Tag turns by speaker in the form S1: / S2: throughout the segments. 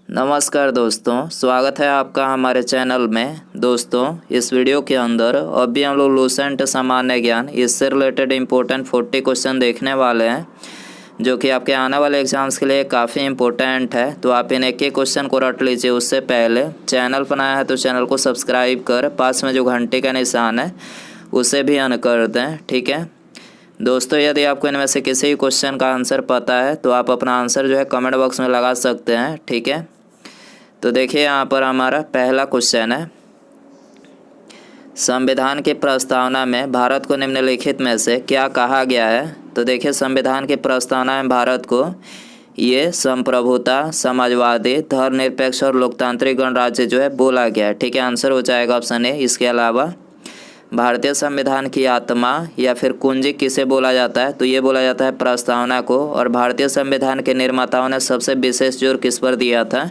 S1: नमस्कार दोस्तों, स्वागत है आपका हमारे चैनल में। दोस्तों, इस वीडियो के अंदर अभी हम लोग लूसेंट सामान्य ज्ञान इससे रिलेटेड इम्पोर्टेंट 40 क्वेश्चन देखने वाले हैं, जो कि आपके आने वाले एग्जाम्स के लिए काफ़ी इम्पोर्टेंट है। तो आप इन एक एक क्वेश्चन को रट लीजिए। उससे पहले चैनल पर नया है तो चैनल को सब्सक्राइब कर पास में जो घंटे का निशान है उसे भी ऑन कर दें, ठीक है दोस्तों। यदि आपको इनमें से किसी क्वेश्चन का आंसर पता है तो आप अपना आंसर जो है कमेंट बॉक्स में लगा सकते हैं, ठीक है। तो देखिए यहाँ पर हमारा पहला क्वेश्चन है, संविधान की प्रस्तावना में भारत को निम्नलिखित में से क्या कहा गया है। तो देखिए संविधान की प्रस्तावना में भारत को ये संप्रभुता, समाजवादी, धर्मनिरपेक्ष और लोकतांत्रिक गणराज्य जो है बोला गया है, ठीक है। आंसर हो जाएगा ऑप्शन ए। इसके अलावा भारतीय संविधान की आत्मा या फिर कुंजी किसे बोला जाता है, तो ये बोला जाता है प्रस्तावना को। और भारतीय संविधान के निर्माताओं ने सबसे विशेष जोर किस पर दिया था,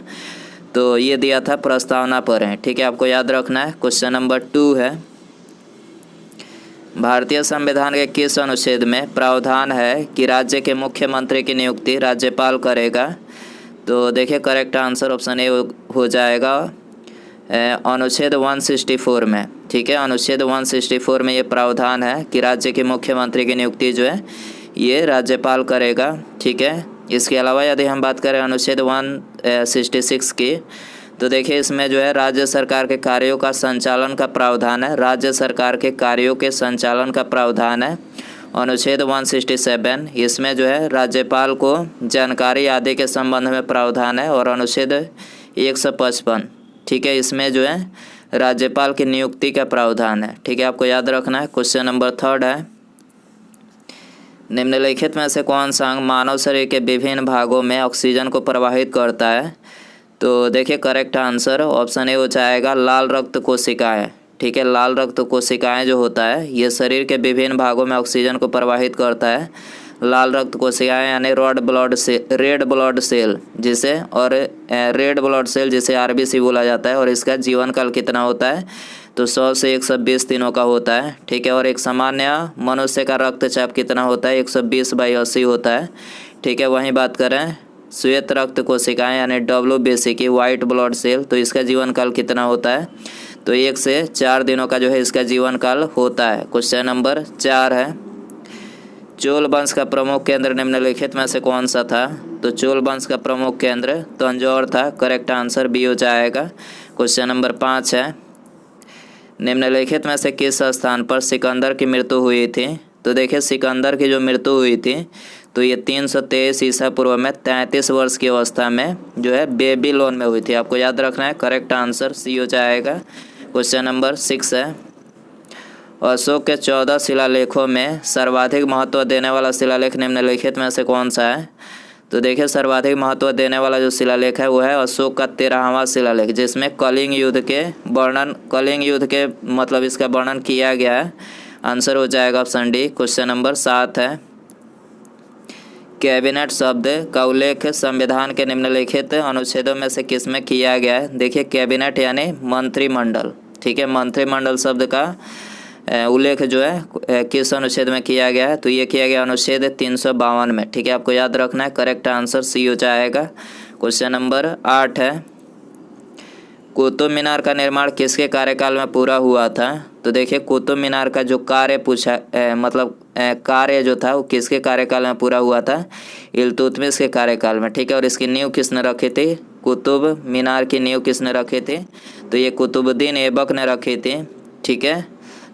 S1: तो ये दिया था प्रस्तावना पर है, ठीक है। आपको याद रखना है। क्वेश्चन नंबर 2 है, भारतीय संविधान के किस अनुच्छेद में प्रावधान है कि राज्य के मुख्यमंत्री की नियुक्ति राज्यपाल करेगा। तो देखिए करेक्ट आंसर ऑप्शन ए हो जाएगा अनुच्छेद 164 में, ठीक है। अनुच्छेद 164 में ये प्रावधान है कि राज्य के मुख्यमंत्री की नियुक्ति जो है ये राज्यपाल करेगा, ठीक है। इसके अलावा यदि हम बात करें अनुच्छेद 166 की, तो देखिए इसमें जो है राज्य सरकार के कार्यों का संचालन का प्रावधान है। राज्य सरकार के कार्यों के संचालन का प्रावधान है अनुच्छेद 167। इसमें जो है राज्यपाल को जानकारी आदि के संबंध में प्रावधान है। और अनुच्छेद 155, ठीक है, इसमें जो है राज्यपाल की नियुक्ति का प्रावधान है, ठीक है। आपको याद रखना है। क्वेश्चन नंबर 3 है, निम्नलिखित में से कौन सा अंग मानव शरीर के विभिन्न भागों में ऑक्सीजन को प्रवाहित करता है। तो देखिए करेक्ट आंसर ऑप्शन ए हो जाएगा लाल रक्त कोशिकाएं, ठीक है। लाल रक्त कोशिकाएं जो होता है ये शरीर के विभिन्न भागों में ऑक्सीजन को प्रवाहित करता है। लाल रक्त कोशिकाएं यानी रेड ब्लड सेल जिसे और रेड ब्लड सेल जिसे आरबीसी बोला जाता है। और इसका जीवन काल कितना होता है, तो 100 से 120 दिनों का होता है, ठीक है। और एक सामान्य मनुष्य का रक्तचाप कितना होता है, 120/80 होता है, ठीक है। वहीं बात करें श्वेत रक्त कोशिकाएं यानी WBC की, वाइट ब्लड सेल, तो इसका जीवन काल कितना होता है, तो 1 से 4 दिनों का जो है इसका जीवन काल होता है। क्वेश्चन नंबर 4 है, चोल वंश का प्रमुख केंद्र निम्नलिखित में से कौन सा था। तो चोल वंश का प्रमुख केंद्र तंजौर था। करेक्ट आंसर बी हो जाएगा। क्वेश्चन नंबर 5 है, निम्नलिखित में से किस स्थान पर सिकंदर की मृत्यु हुई थी। तो देखिए सिकंदर की जो मृत्यु हुई थी तो ये 323 ईसा पूर्व में 33 वर्ष की अवस्था में जो है बेबीलोन में हुई थी। आपको याद रखना है। करेक्ट आंसर सी हो जाएगा। क्वेश्चन नंबर 6 है, अशोक के 14 शिलालेखों में सर्वाधिक महत्व देने वाला शिलालेख निम्नलिखित में से कौन सा है। तो देखिए सर्वाधिक महत्व देने वाला जो शिलालेख है वो है अशोक का 13वां शिलालेख, जिसमें कलिंग युद्ध के मतलब इसका वर्णन किया गया है। आंसर हो जाएगा ऑप्शन डी। क्वेश्चन नंबर 7 है, कैबिनेट शब्द का उल्लेख संविधान के निम्नलिखित अनुच्छेदों में से किस में किया गया है। देखिए कैबिनेट यानी मंत्रिमंडल, ठीक है। मंत्रिमंडल शब्द का उल्लेख जो है किस अनुच्छेद में किया गया है, तो ये किया गया अनुच्छेद 352 में, ठीक है। आपको याद रखना है। करेक्ट आंसर सी हो जाएगा। क्वेश्चन नंबर 8 है, कुतुब मीनार का निर्माण किसके कार्यकाल में पूरा हुआ था। तो देखिए कुतुब मीनार का जो कार्य कार्य जो था वो किसके कार्यकाल में पूरा हुआ था, इल्तुतमिश के कार्यकाल में, ठीक है। और इसकी नींव किसने रखी थी, कुतुब मीनार की नींव किसने रखी थी, तो ये कुतुबुद्दीन ऐबक ने रखी थी, ठीक है।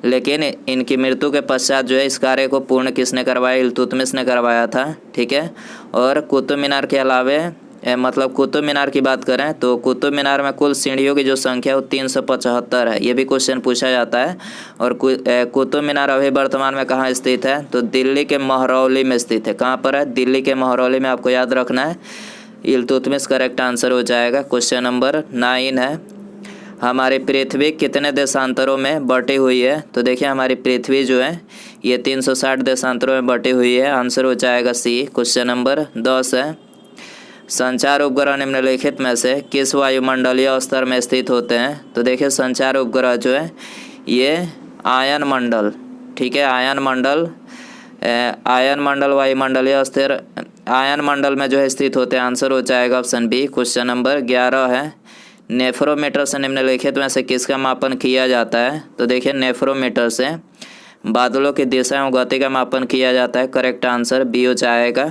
S1: लेकिन इनकी मृत्यु के पश्चात जो है इस कार्य को पूर्ण किसने करवाया, इल्तुतमिश ने करवाया था, ठीक है। और कुतुब मीनार के अलावे मतलब कुतुब मीनार की बात करें तो कुतुब मीनार में कुल सीढ़ियों की जो संख्या है वो 375 है। ये भी क्वेश्चन पूछा जाता है। और कुतुब मीनार अभी वर्तमान में कहाँ स्थित है, तो दिल्ली के महरौली में स्थित है। कहाँ पर है, दिल्ली के महरौली में। आपको याद रखना है। इल्तुतमिश करेक्ट आंसर हो जाएगा। क्वेश्चन नंबर 9 है, हमारी पृथ्वी कितने देशांतरों में बटी हुई है। तो देखिए हमारी पृथ्वी जो है ये 360 देशांतरों में बटी हुई है। आंसर हो जाएगा सी। क्वेश्चन नंबर 10 है, संचार उपग्रह निम्नलिखित में से किस वायुमंडलीय स्तर में स्थित होते हैं। तो देखिए संचार उपग्रह जो है ये आयन मंडल, ठीक है। आयन मंडल वायुमंडलीय आयन मंडल में जो है स्थित होते हैं। आंसर हो जाएगा ऑप्शन बी। क्वेश्चन नंबर 11 है, नेफ्रोमीटर से निम्नलिखित में से किसका मापन किया जाता है? तो देखिए नेफ्रोमीटर से बादलों की दिशा एवं गति का मापन किया जाता है। करेक्ट आंसर बी हो जाएगा।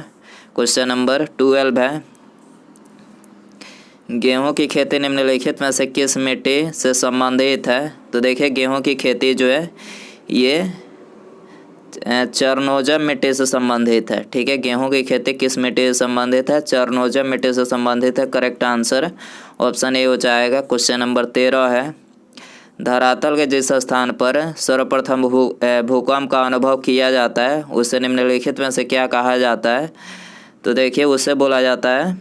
S1: क्वेश्चन नंबर 12 है, गेहूं की खेती निम्नलिखित में से किस मिट्टी से संबंधित है? तो देखिए गेहूं की खेती जो है ये चरनोजम मिट्टी से संबंधित है। ठीक है, गेहूं की खेती किस मिट्टी से संबंधित है? चरनोजम मिट्टी से संबंधित है। करेक्ट आंसर ऑप्शन ए हो जाएगा। क्वेश्चन नंबर 13 है, धरातल के जिस स्थान पर सर्वप्रथम भूकंप का अनुभव किया जाता है उसे निम्नलिखित में से क्या कहा जाता है? तो देखिए उसे बोला जाता है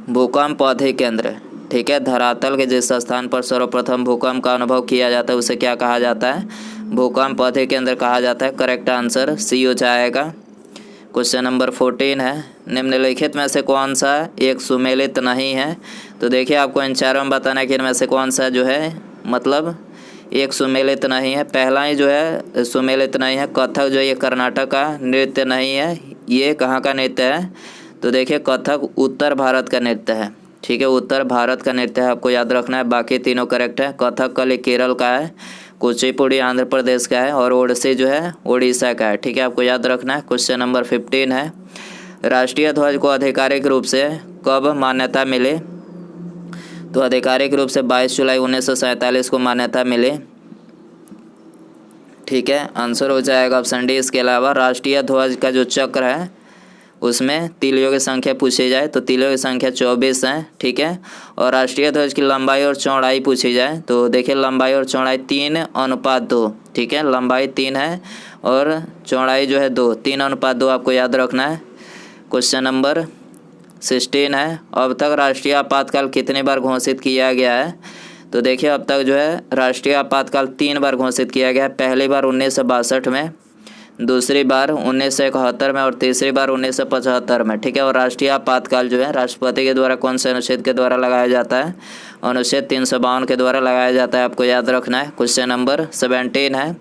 S1: भूकंप अधिकेंद्र। ठीक है, धरातल के जिस स्थान पर सर्वप्रथम भूकंप का अनुभव किया जाता है उसे क्या कहा जाता है? भूकंप अधिकेंद्र कहा जाता है। करेक्ट आंसर सी हो जाएगा। क्वेश्चन नंबर 14 है, निम्नलिखित में से कौन सा एक सुमेलित नहीं है? तो देखिए आपको इन चारों में बताना है कि इनमें से कौन सा जो है मतलब एक सुमेलित नहीं है। पहला ही जो है सुमेलित नहीं है, कथक जो ये कर्नाटक का नृत्य नहीं है। ये कहाँ का नृत्य है? तो देखिए कथक उत्तर भारत का नृत्य है। ठीक है, उत्तर भारत का नृत्य है, आपको याद रखना है। बाकी तीनों करेक्ट है। कथकली केरल का है, कुचिपुड़ी आंध्र प्रदेश का है और ओडिसी जो है उड़ीसा का है। ठीक है, आपको याद रखना है। क्वेश्चन नंबर 15 है, राष्ट्रीय ध्वज को आधिकारिक रूप से कब मान्यता मिली? तो आधिकारिक रूप से 22 जुलाई 1947 को मान्यता मिली। ठीक है, आंसर हो जाएगा ऑप्शन डी। इसके अलावा राष्ट्रीय ध्वज का जो चक्र है उसमें तिलियों की संख्या पूछी जाए तो तिलियों की संख्या 24 है। ठीक है, और राष्ट्रीय ध्वज की लंबाई और चौड़ाई पूछी जाए तो देखिए लंबाई और चौड़ाई 3:2। ठीक है, लंबाई 3 है और चौड़ाई जो है 2, 3:2 आपको याद रखना है। क्वेश्चन नंबर 16 है, अब तक राष्ट्रीय आपातकाल कितनी बार घोषित किया गया है? तो देखिए अब तक जो है राष्ट्रीय आपातकाल 3 बार घोषित किया गया है। पहली बार 1962 में, दूसरी बार 1971 में और तीसरी बार 1975 में। ठीक है, और राष्ट्रीय आपातकाल जो है राष्ट्रपति के द्वारा कौन से अनुच्छेद के द्वारा लगाया जाता है? अनुच्छेद 352 के द्वारा लगाया जाता है, आपको याद रखना है। क्वेश्चन नंबर 17 है,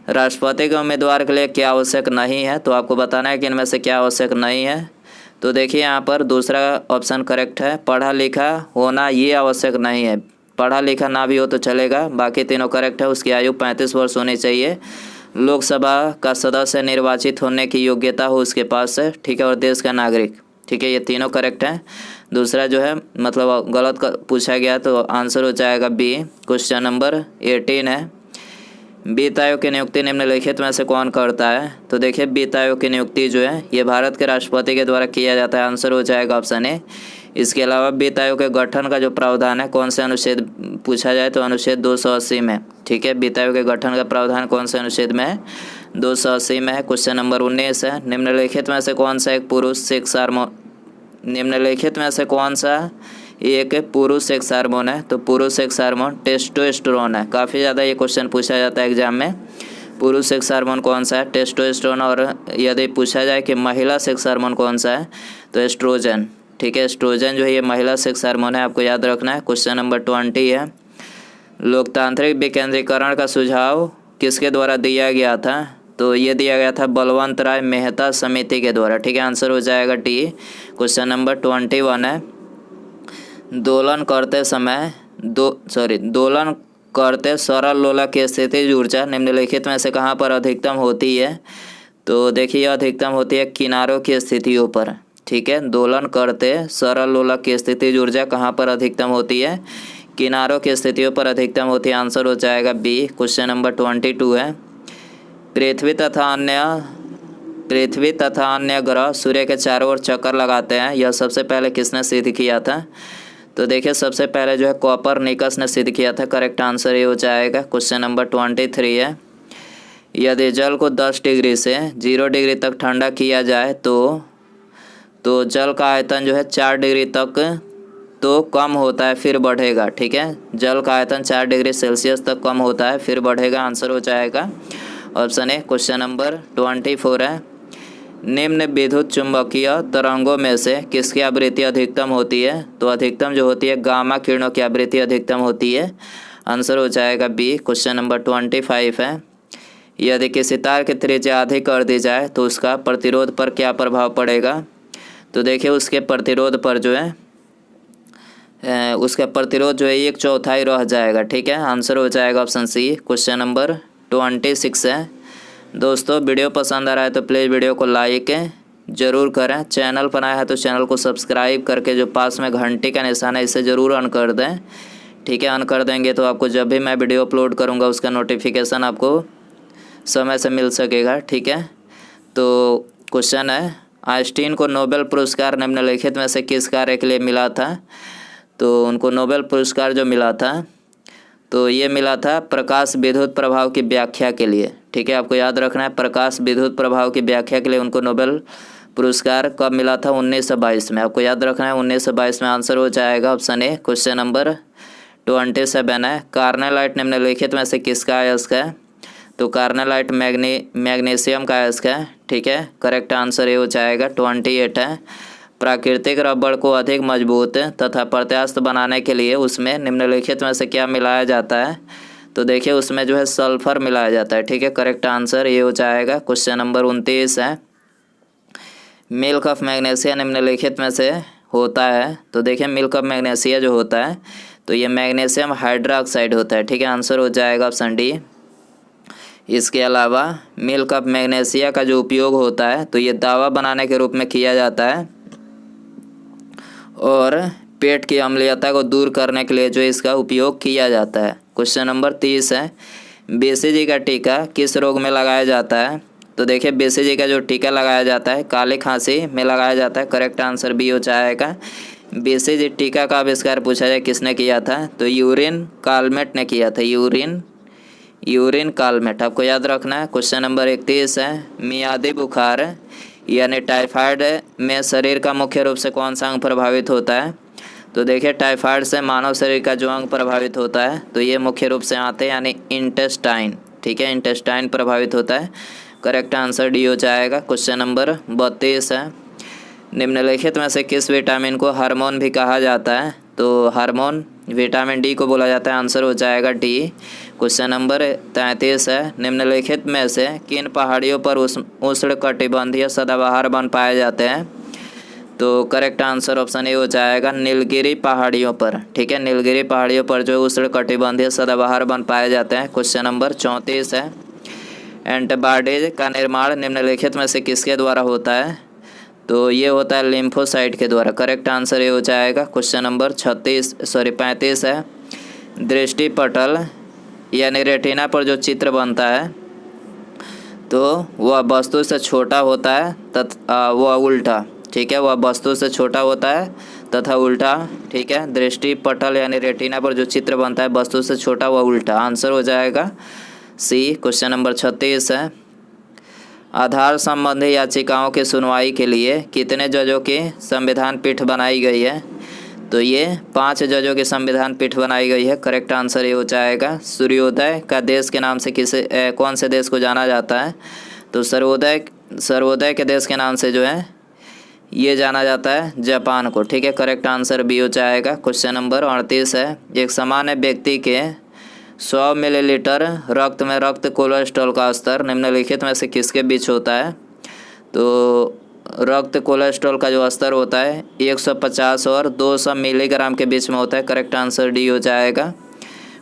S1: राष्ट्रपति के उम्मीदवार के लिए क्या आवश्यक नहीं है? तो आपको बताना है कि इनमें से क्या आवश्यक नहीं है। तो देखिए यहाँ पर दूसरा ऑप्शन करेक्ट है, पढ़ा लिखा होना ये आवश्यक नहीं है। पढ़ा लिखा ना भी हो तो चलेगा, बाकी तीनों करेक्ट है। उसकी आयु 35 वर्ष होनी चाहिए, लोकसभा का सदस्य निर्वाचित होने की योग्यता हो उसके पास है। ठीक है, और देश का नागरिक। ठीक है, ये तीनों करेक्ट है। दूसरा जो है मतलब गलत पूछा गया तो आंसर हो जाएगा बी। क्वेश्चन नंबर 18 है, वित्त आयोग की नियुक्ति निम्नलिखित में से कौन करता है? तो देखिए वित्त आयोग की नियुक्ति जो है ये भारत के राष्ट्रपति के द्वारा किया जाता है। आंसर हो जाएगा ऑप्शन ए। इसके अलावा वित्त आयोग के गठन का जो प्रावधान है कौन से अनुच्छेद पूछा जाए तो अनुच्छेद 280 में। ठीक है, वित्त आयोग के गठन का प्रावधान कौन से अनुच्छेद में है? 280 में है। क्वेश्चन नंबर 19 है, निम्नलिखित में से कौन सा एक पुरुष सेक्स हार्मोन निम्नलिखित में से कौन सा एक पुरुष सेक्स हार्मोन है? तो पुरुष सेक्स हार्मोन टेस्टोस्टेरोन है। काफ़ी ज़्यादा ये क्वेश्चन पूछा जाता है एग्जाम में। पुरुष सेक्स हार्मोन कौन सा है? टेस्टोस्टेरोन। और यदि पूछा जाए कि महिला सेक्स हार्मोन कौन सा है तो एस्ट्रोजन। ठीक है, एस्ट्रोजन जो है ये महिला सेक्स हार्मोन है, आपको याद रखना है। क्वेश्चन नंबर 20 है, लोकतांत्रिक विकेंद्रीकरण का सुझाव किसके द्वारा दिया गया था? तो ये दिया गया था बलवंत राय मेहता समिति के द्वारा। ठीक है, आंसर हो जाएगा डी। क्वेश्चन नंबर 21 है, दोलन करते सरल लोलक की स्थितिज ऊर्जा निम्नलिखित में से कहाँ पर अधिकतम होती है? तो देखिए अधिकतम होती है किनारों की स्थितियों पर। ठीक है, दोलन करते सरल लोलक की स्थितिज ऊर्जा कहाँ पर अधिकतम होती है? किनारों की स्थितियों पर अधिकतम होती है। आंसर हो जाएगा बी। क्वेश्चन नंबर 22 है, पृथ्वी तथा अन्य ग्रह सूर्य के चारों ओर चक्कर लगाते हैं, यह सबसे पहले किसने सिद्ध किया था? तो देखिए सबसे पहले जो है कोपरनिकस ने सिद्ध किया था। करेक्ट आंसर ये हो जाएगा। क्वेश्चन नंबर 23 है, यदि जल को 10 डिग्री से 0 डिग्री तक ठंडा किया जाए तो जल का आयतन जो है 4 डिग्री तक तो कम होता है फिर बढ़ेगा। ठीक है, जल का आयतन 4 डिग्री सेल्सियस तक कम होता है फिर बढ़ेगा। आंसर हो जाएगा ऑप्शन ए। क्वेश्चन नंबर 24 है, निम्न विद्युत चुंबकीय तरंगों में से किसकी आवृत्ति अधिकतम होती है? तो अधिकतम जो होती है गामा किरणों की आवृत्ति अधिकतम होती है। आंसर हो जाएगा बी। क्वेश्चन नंबर 25 है, यदि किसी तार की त्रिज्या अधिक कर दी जाए तो उसका प्रतिरोध पर क्या प्रभाव पड़ेगा। तो देखिए उसके प्रतिरोध पर जो है उसका प्रतिरोध जो है 1/4 रह जाएगा। ठीक है, आंसर हो जाएगा ऑप्शन सी। क्वेश्चन नंबर 26 है। दोस्तों वीडियो पसंद आ रहा है तो प्लीज़ वीडियो को लाइक ज़रूर करें। चैनल पर आया है तो चैनल को सब्सक्राइब करके जो पास में घंटी का निशान है इसे ज़रूर ऑन कर दें। ठीक है, ऑन कर देंगे तो आपको जब भी मैं वीडियो अपलोड करूँगा उसका नोटिफिकेशन आपको समय से मिल सकेगा। ठीक है, तो क्वेश्चन है, आइंस्टीन को नोबेल पुरस्कार निम्नलिखित में से किस कार्य के लिए मिला था। तो उनको नोबेल पुरस्कार जो मिला था तो ये मिला था प्रकाश विद्युत प्रभाव की व्याख्या के लिए। ठीक है, आपको याद रखना है, प्रकाश विद्युत प्रभाव की व्याख्या के लिए उनको नोबेल पुरस्कार कब मिला था, 1922 में। आपको याद रखना है 1922 में। आंसर हो जाएगा ऑप्शन ए। क्वेश्चन नंबर 27 है। कार्नेलाइट निम्नलिखित में से किसका अयस्क है। तो कार्नेलाइट मैग्नीशियम का अयस्क है। ठीक है, करेक्ट आंसर ये हो जाएगा। 28 है। प्राकृतिक रबड़ को अधिक मजबूत तथा प्रत्यास्थ बनाने के लिए उसमें निम्नलिखित में से क्या मिलाया जाता है। तो देखिए उसमें जो है सल्फर मिलाया जाता है। ठीक है, करेक्ट आंसर ये हो जाएगा। क्वेश्चन नंबर 29 है। मिल्क ऑफ मैग्नीशिया निम्नलिखित में से होता है। तो देखिए मिल्क ऑफ मैग्नीशिया जो होता है तो ये मैग्नीशियम हाइड्रोक्साइड होता है। ठीक है, आंसर हो जाएगा ऑप्शन डी। इसके अलावा मिल्क ऑफ मैग्नीशिया का जो उपयोग होता है तो ये दवा बनाने के रूप में किया जाता है और पेट की अम्लीयता को दूर करने के लिए जो इसका उपयोग किया जाता है। क्वेश्चन नंबर 30 है। बीसीजी का टीका किस रोग में लगाया जाता है। तो देखिए बीसीजी का जो टीका लगाया जाता है काली खांसी में लगाया जाता है। करेक्ट आंसर बी हो जाएगा। बीसीजी टीका का आविष्कार पूछा जाए किसने किया था। तो यूरिन कालमेट ने किया था। यूरिन कालमेट आपको याद रखना है। क्वेश्चन नंबर 31 है। मियादी बुखार यानी टाइफाइड में शरीर का मुख्य रूप से कौन सा अंग प्रभावित होता है। तो देखिए टाइफाइड से मानव शरीर का जो अंग प्रभावित होता है तो ये मुख्य रूप से आते हैं यानी इंटेस्टाइन। ठीक है, इंटेस्टाइन प्रभावित होता है। करेक्ट आंसर डी हो जाएगा। क्वेश्चन नंबर 32 है। निम्नलिखित में से किस विटामिन को हार्मोन भी कहा जाता है। तो हार्मोन विटामिन डी को बोला जाता है। आंसर हो जाएगा डी। क्वेश्चन नंबर 33 है। निम्नलिखित में से किन पहाड़ियों पर उष्णकटिबंधीय सदाबहार वन पाए जाते हैं। तो करेक्ट आंसर ऑप्शन ए हो जाएगा नीलगिरी पहाड़ियों पर। ठीक है, नीलगिरी पहाड़ियों पर जो उष्णकटिबंधीय सदाबहार वन पाए जाते हैं। क्वेश्चन नंबर 34 है। एंटीबॉडीज का निर्माण निम्नलिखित में से किसके द्वारा होता है। तो ये होता है लिम्फोसाइट के द्वारा। करेक्ट आंसर ये हो जाएगा। क्वेश्चन नंबर 35 है। दृष्टिपटल यानी रेटिना पर जो चित्र बनता है तो वह वस्तु से छोटा होता है तथा वह उल्टा। ठीक है, वह वस्तु से छोटा होता है तथा उल्टा। ठीक है, दृष्टिपटल यानी रेटिना पर जो चित्र बनता है वस्तु से छोटा वह उल्टा। आंसर हो जाएगा सी। क्वेश्चन नंबर 36 है। आधार संबंधी याचिकाओं की सुनवाई के लिए कितने जजों की संविधान पीठ बनाई गई है। तो ये 5 जजों की संविधान पीठ बनाई गई है। करेक्ट आंसर ये हो जाएगा। सूर्योदय का देश के नाम से कौन से देश को जाना जाता है। तो सर्वोदय के देश के नाम से जो है ये जाना जाता है जापान को। ठीक है, करेक्ट आंसर बी हो जाएगा। क्वेश्चन नंबर 38 है। एक सामान्य व्यक्ति के 100 मिलीलीटर रक्त में रक्त कोलेस्ट्रॉल का स्तर निम्नलिखित में से किसके बीच होता है। तो रक्त कोलेस्ट्रॉल का जो स्तर होता है 150 और 200 मिलीग्राम के बीच में होता है। करेक्ट आंसर डी हो जाएगा।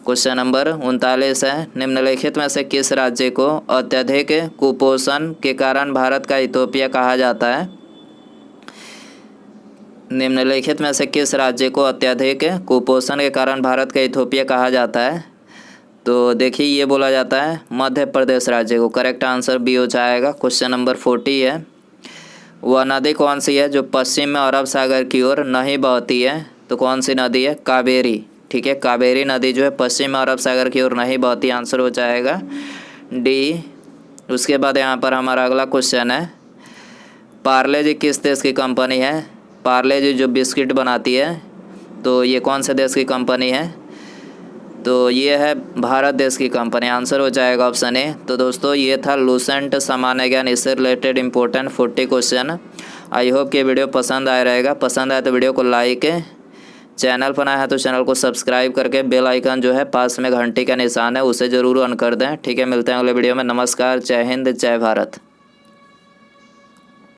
S1: क्वेश्चन नंबर 39 है। निम्नलिखित में से किस राज्य को अत्यधिक कुपोषण के कारण भारत का इथोपिया कहा जाता है। निम्नलिखित में से किस राज्य को अत्यधिक कुपोषण के कारण भारत का इथोपिया कहा जाता है। तो देखिए ये बोला जाता है मध्य प्रदेश राज्य को। करेक्ट आंसर बी हो जाएगा। क्वेश्चन नंबर 40 है। वह नदी कौन सी है जो पश्चिम में अरब सागर की ओर नहीं बहती है। तो कौन सी नदी है, कावेरी। ठीक है, कावेरी नदी जो है पश्चिम में अरब सागर की ओर नहीं बहती। आंसर हो जाएगा डी। उसके बाद यहाँ पर हमारा अगला क्वेश्चन है। पार्ले जी किस देश की कंपनी है। पार्ले जी जो बिस्किट बनाती है तो ये कौन से देश की कंपनी है। तो ये है भारत देश की कंपनी। आंसर हो जाएगा ऑप्शन ए। तो दोस्तों ये था लूसेंट सामान्य ज्ञान, इससे related important 40 question. I hope कि वीडियो पसंद आया रहेगा। पसंद आए तो वीडियो को लाइक चैनल पर आया है तो चैनल को सब्सक्राइब करके बेल आइकन जो है पास में घंटी का निशान है उसे ज़रूर ऑन कर दें। ठीक है, मिलते हैं अगले वीडियो में। नमस्कार, जय हिंद, जय भारत।